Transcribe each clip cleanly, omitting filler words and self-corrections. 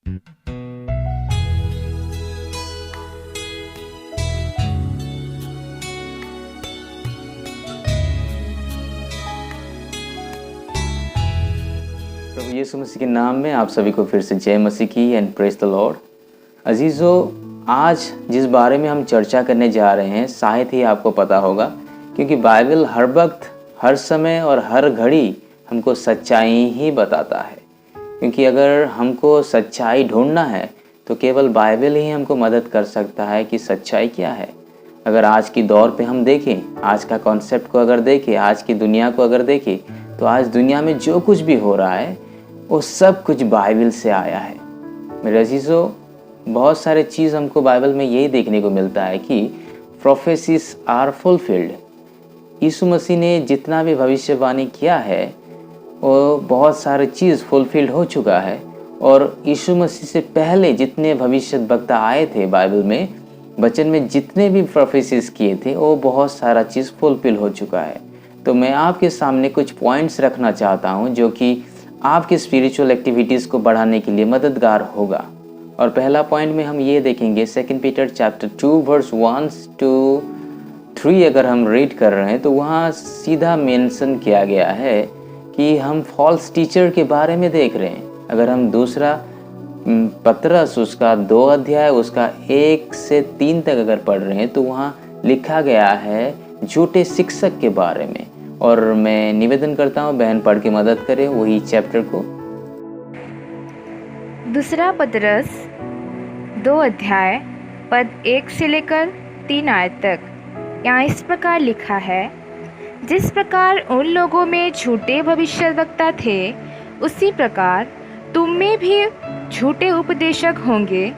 प्रभु यीशु मसीह के नाम में आप सभी को फिर से जय मसीह की एंड प्रेज द लॉर्ड। अजीज़ो, आज जिस बारे में हम चर्चा करने जा रहे हैं शायद ही आपको पता होगा, क्योंकि बाइबल हर वक्त, हर समय और हर घड़ी हमको सच्चाई ही बताता है। क्योंकि अगर हमको सच्चाई ढूंढना है तो केवल बाइबल ही हमको मदद कर सकता है कि सच्चाई क्या है। अगर आज की दौर पे हम देखें, आज का कॉन्सेप्ट को अगर देखें, आज की दुनिया को अगर देखें, तो आज दुनिया में जो कुछ भी हो रहा है वो सब कुछ बाइबल से आया है। मेरे अजीज़ों, बहुत सारे चीज़ हमको बाइबल में यही देखने को मिलता है कि प्रोफेसीज आर फुलफिल्ड। यीशु मसीह ने जितना भी भविष्यवाणी किया है वो बहुत सारे चीज़ फुलफिल्ड हो चुका है। और यीशु मसीह से पहले जितने भविष्यद्वक्ता आए थे बाइबल में, वचन में जितने भी प्रोफेसीज किए थे, वो बहुत सारा चीज़ फुलफिल हो चुका है। तो मैं आपके सामने कुछ पॉइंट्स रखना चाहता हूँ जो कि आपके स्पिरिचुअल एक्टिविटीज़ को बढ़ाने के लिए मददगार होगा। और पहला पॉइंट में हम ये देखेंगे 2 पीटर चैप्टर 2 वर्स 1 to 3 अगर हम रीड कर रहे हैं तो वहाँ सीधा मेंशन किया गया है कि हम फॉल्स टीचर के बारे में देख रहे हैं। अगर हम दूसरा पत्रस उसका 2 अध्याय उसका 1 से 3 तक अगर पढ़ रहे हैं तो वहाँ लिखा गया है झूठे शिक्षक के बारे में। और मैं निवेदन करता हूँ बहन पढ़ के मदद करें वही चैप्टर को। दूसरा पतरस 2 अध्याय पद 1 से लेकर 3 आयत तक यहाँ इस प्रकार लिखा है, जिस प्रकार उन लोगों में झूठे भविष्यद्वक्ता थे उसी प्रकार तुम में भी झूठे उपदेशक होंगे।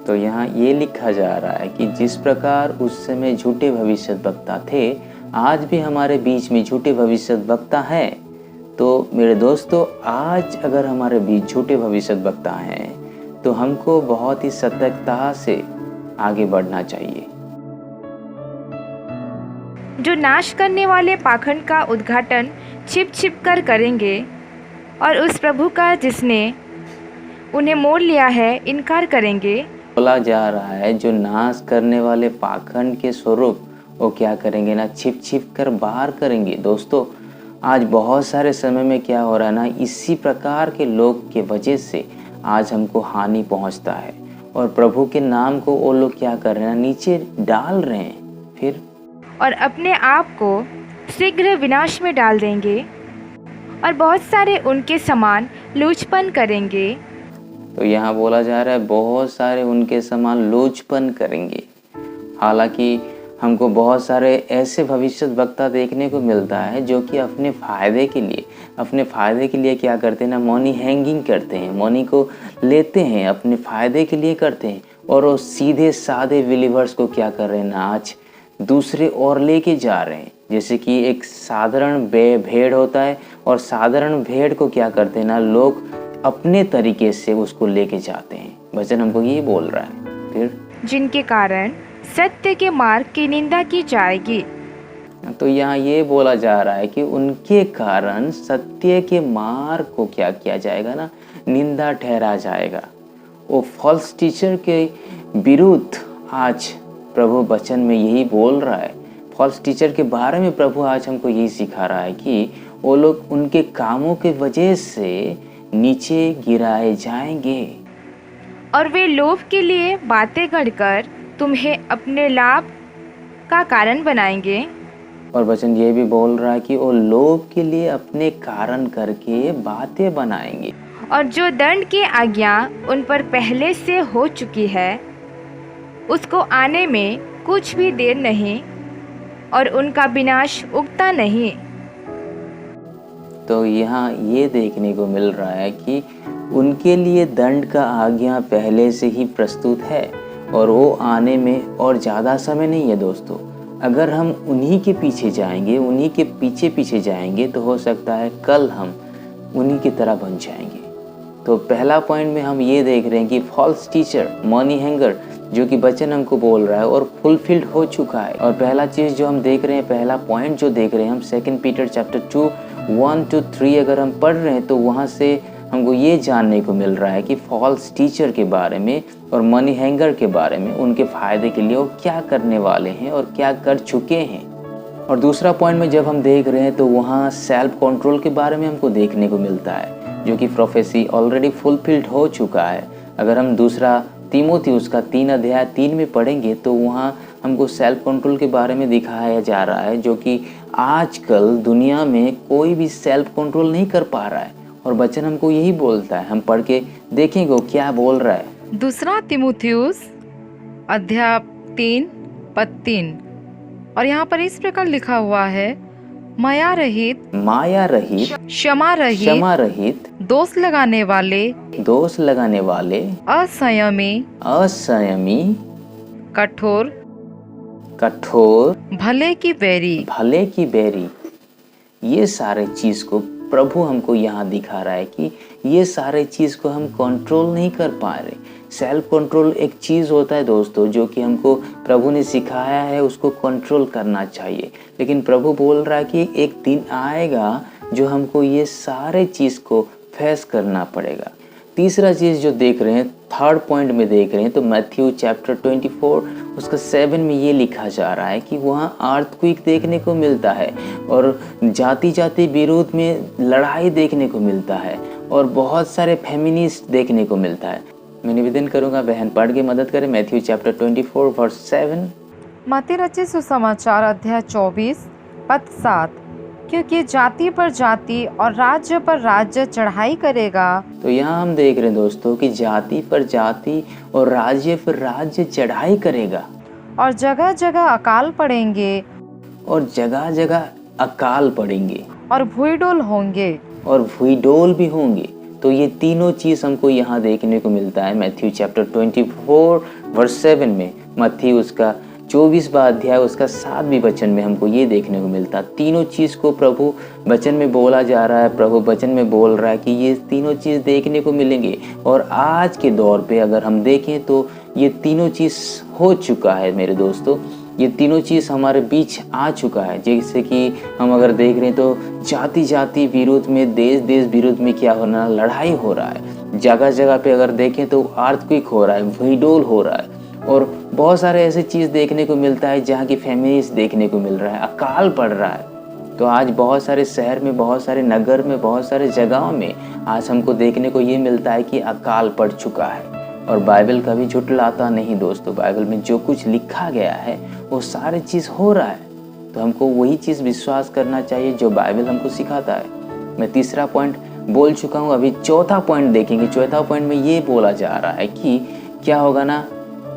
तो यहाँ ये लिखा जा रहा है कि जिस प्रकार उस समय झूठे भविष्यद्वक्ता थे, आज भी हमारे बीच में झूठे भविष्यद्वक्ता हैं। तो मेरे दोस्तों, आज अगर हमारे बीच झूठे भविष्यद्वक्ता हैं तो हमको बहुत ही सतर्कता से आगे बढ़ना चाहिए। जो नाश करने वाले पाखंड का उद्घाटन छिप छिप कर करेंगे और उस प्रभु का जिसने उन्हें मोल लिया है इनकार करेंगे। बोला जा रहा है जो नाश करने वाले पाखंड के स्वरूप वो क्या करेंगे ना, छिप छिप कर बाहर करेंगे। दोस्तों, आज बहुत सारे समय में क्या हो रहा है ना, इसी प्रकार के लोग के वजह से आज हमको हानि पहुंचता है और प्रभु के नाम को वो लोग क्या कर रहे हैं, नीचे डाल रहे हैं फिर, और अपने आप को शीघ्र विनाश में डाल देंगे और बहुत सारे उनके समान लूचपन करेंगे। तो यहाँ बोला जा रहा है बहुत सारे उनके समान लोचपन करेंगे। हालांकि हमको बहुत सारे ऐसे भविष्यद्वक्ता देखने को मिलता है जो कि अपने फ़ायदे के लिए क्या करते हैं ना, मनी हैंगिंग करते हैं, मनी को लेते हैं, अपने फ़ायदे के लिए करते हैं। और वो सीधे साधे बिलीवर्स को क्या कर रहे हैं ना, आज दूसरे और लेके जा रहे हैं। जैसे कि एक साधारण भेड़ होता है और साधारण भेड़ को क्या करते हैं ना, लोग अपने तरीके से उसको लेके जाते हैं। वचन हमको ये बोल रहा है फिर, जिनके कारण सत्य के मार्ग की निंदा की जाएगी। तो यहाँ ये बोला जा रहा है कि उनके कारण सत्य के मार्ग को क्या किया जाएगा ना, निंदा ठहरा जाएगा। वो फॉल्स टीचर के विरुद्ध आज प्रभु वचन में यही बोल रहा है। फॉल्स टीचर के बारे में प्रभु आज हमको यही सिखा रहा है कि वो लोग उनके कामों के वजह से नीचे गिराए जाएंगे और वे लोभ के लिए बातें गढ़कर तुम्हें अपने लाभ का कारण बनाएंगे। और वचन ये भी बोल रहा है कि वो लोभ के लिए अपने कारण करके बातें बनाएंगे। और जो दंड की आज्ञा उन पर पहले से हो चुकी है उसको आने में कुछ भी देर नहीं और उनका विनाश उगता नहीं। तो यहाँ ये देखने को मिल रहा है कि उनके लिए दंड का आज्ञा पहले से ही प्रस्तुत है और वो आने में और ज़्यादा समय नहीं है। दोस्तों, अगर हम उन्हीं के पीछे जाएंगे, उन्हीं के पीछे जाएंगे तो हो सकता है कल हम उन्हीं की तरह बन जाएंगे। तो पहला पॉइंट में हम ये देख रहे हैं कि फॉल्स टीचर, मनी हैंगर, जो कि वचन हमको बोल रहा है और फुलफिल्ड हो चुका है। और पहला चीज़ जो हम देख रहे हैं, पहला पॉइंट जो देख रहे हैं हम 2 पीटर चैप्टर 2 1 to 3 अगर हम पढ़ रहे हैं तो वहाँ से हमको ये जानने को मिल रहा है कि फॉल्स टीचर के बारे में और मनी हैंगर के बारे में, उनके फ़ायदे के लिए वो क्या करने वाले हैं और क्या कर चुके हैं। और दूसरा पॉइंट में जब हम देख रहे हैं तो वहाँ सेल्फ कंट्रोल के बारे में हमको देखने को मिलता है, जो कि प्रोफेसी ऑलरेडी फुलफिल्ड हो चुका है। अगर हम दूसरा तीमोथी उसका 3 में पढ़ेंगे तो वहाँ हमको सेल्फ कंट्रोल के बारे में दिखाया जा रहा है, जो कि आजकल दुनिया में कोई भी सेल्फ कंट्रोल नहीं कर पा रहा है। और वचन हमको यही बोलता है, हम पढ़ के देखेंगे वो क्या बोल रहा है। दूसरा तीमुथियुस अध्याय 3:3 और यहाँ पर इस प्रकार लिखा हुआ है, माया रहित, क्षमा रहित, दोष लगाने वाले, असंयमी, कठोर, भले की बैरी। ये सारे चीज़ को प्रभु हमको यहाँ दिखा रहा है कि ये सारे चीज़ को हम कंट्रोल नहीं कर पा रहे। सेल्फ कंट्रोल एक चीज़ होता है दोस्तों, जो कि हमको प्रभु ने सिखाया है, उसको कंट्रोल करना चाहिए। लेकिन प्रभु बोल रहा है कि एक दिन आएगा जो हमको ये सारे चीज़ को फेस करना पड़ेगा। तीसरा चीज़ जो देख रहे हैं, थर्ड पॉइंट में देख रहे हैं, तो मैथ्यू चैप्टर 24 उसका 7 में ये लिखा जा रहा है कि वहाँ अर्थक्वेक देखने को मिलता है और जाति जाति विरोध में लड़ाई देखने को मिलता है और बहुत सारे फेमिनिस्ट देखने को मिलता है। मैं निवेदन करूँगा बहन पढ़ के मदद करें मैथ्यू चैप्टर 24 वर्स 7। मत्ती रचित सुसमाचार अध्याय 24:7 क्योंकि जाति पर जाति और राज्य पर राज्य चढ़ाई करेगा। तो यहाँ हम देख रहे हैं दोस्तों कि जाति पर जाति और राज्य पर राज्य चढ़ाई करेगा और जगह जगह अकाल पड़ेंगे और भूईडोल भी होंगे। तो ये तीनों चीज़ हमको यहाँ देखने को मिलता है मैथ्यू चैप्टर 24 वर्स 7 में। मत्ती उसका 24वां अध्याय उसका 7वें वचन में हमको ये देखने को मिलता है। तीनों चीज़ को प्रभु वचन में बोला जा रहा है। प्रभु वचन में बोल रहा है कि ये तीनों चीज़ देखने को मिलेंगे। और आज के दौर पे अगर हम देखें तो ये तीनों चीज़ हो चुका है मेरे दोस्तों। ये तीनों चीज़ हमारे बीच आ चुका है। जैसे कि हम अगर देख रहे हैं तो जाति जाति विरोध में, देश देश विरोध में क्या होना, लड़ाई हो रहा है। जगह जगह पे अगर देखें तो अर्थक्वेक हो रहा है, भूईडोल हो रहा है और बहुत सारे ऐसे चीज़ देखने को मिलता है जहाँ की फेमिनिस्ट देखने को मिल रहा है, अकाल पड़ रहा है। तो आज बहुत सारे शहर में, बहुत सारे नगर में, बहुत सारे जगहों में आज हमको देखने को ये मिलता है कि अकाल पड़ चुका है। और बाइबल कभी झुठलाता नहीं दोस्तों। बाइबल में जो कुछ लिखा गया है वो सारी चीज़ हो रहा है। तो हमको वही चीज़ विश्वास करना चाहिए जो बाइबल हमको सिखाता है। मैं तीसरा पॉइंट बोल चुका हूँ, अभी चौथा पॉइंट देखेंगे। चौथा पॉइंट में ये बोला जा रहा है कि क्या होगा ना,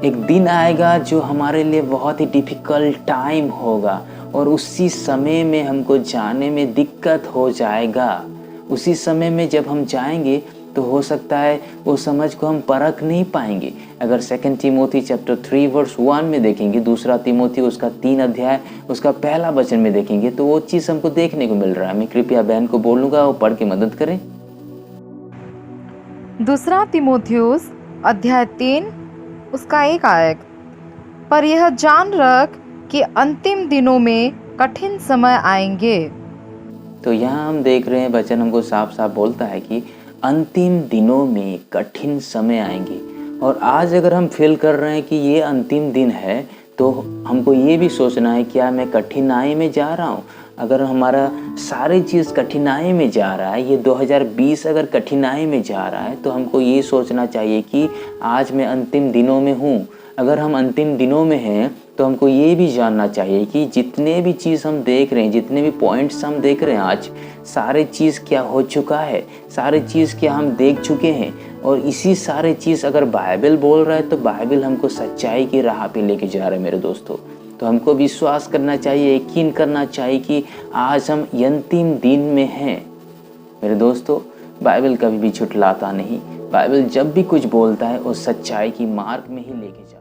एक दिन आएगा जो हमारे लिए बहुत ही डिफ़िकल्ट टाइम होगा और उसी समय में हमको जाने में दिक्कत हो जाएगा। उसी समय में जब हम जाएंगे तो हो सकता है वो समझ को हम परख नहीं पाएंगे। अगर 2 तीमोथी चैप्टर 3 वर्स 1 में देखेंगे, दूसरा तीमोथी उसका 3 अध्याय उसका पहला वचन में देखेंगे तो वो चीज़ हमको देखने को मिल रहा है। मैं कृपया बहन को बोलूँगा वो पढ़ के मदद करें। दूसरा तीमुथियुस अध्याय 3 उसका 1 आयत, पर यह जान रख कि अंतिम दिनों में कठिन समय आएंगे। तो यहाँ हम देख रहे हैं वचन हमको साफ साफ बोलता है कि अंतिम दिनों में कठिन समय आएंगे। और आज अगर हम फील कर रहे हैं कि ये अंतिम दिन है तो हमको ये भी सोचना है क्या मैं कठिनाई में जा रहा हूँ। अगर हमारा सारी चीज़ कठिनाई में जा रहा है, ये 2020 अगर कठिनाई में जा रहा है तो हमको ये सोचना चाहिए कि आज मैं अंतिम दिनों में हूँ। अगर हम अंतिम दिनों में हैं तो हमको ये भी जानना चाहिए कि जितने भी चीज़ हम देख रहे हैं, जितने भी पॉइंट्स हम देख रहे हैं आज, सारे चीज़ क्या हो चुका है, सारे चीज़ क्या हम देख चुके हैं। और इसी सारे चीज़ अगर बाइबल बोल रहा है तो बाइबल हमको सच्चाई की राह पे लेके जा रहा है मेरे दोस्तों। तो हमको विश्वास करना चाहिए, यकीन करना चाहिए कि आज हम अंतिम दिन में हैं। मेरे दोस्तों, बाइबल कभी भी झुठलाता नहीं। बाइबल जब भी कुछ बोलता है वो सच्चाई की मार्ग में ही लेके जाता है।